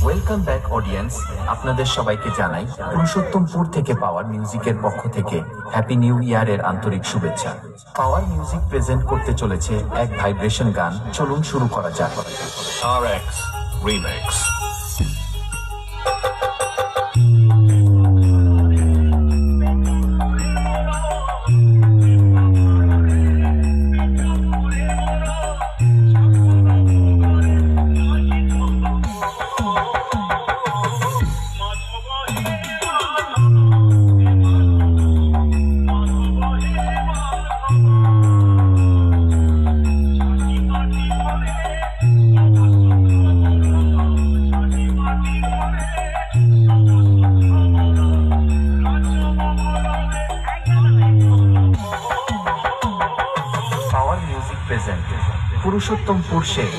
Welcome back audience, আপনাদের সবাইকে জানাই পুরুষোত্তমপুর থেকে পাওয়ার মিউজিকের পক্ষ থেকে হ্যাপি নিউ ইয়ারের আন্তরিক শুভেচ্ছা। পাওয়ার মিউজিক প্রেজেন্ট করতে চলেছে এক ভাইব্রেশন গান, চলুন শুরু করা যাক। RX Remix। Power music present Purushottampur Sheikh.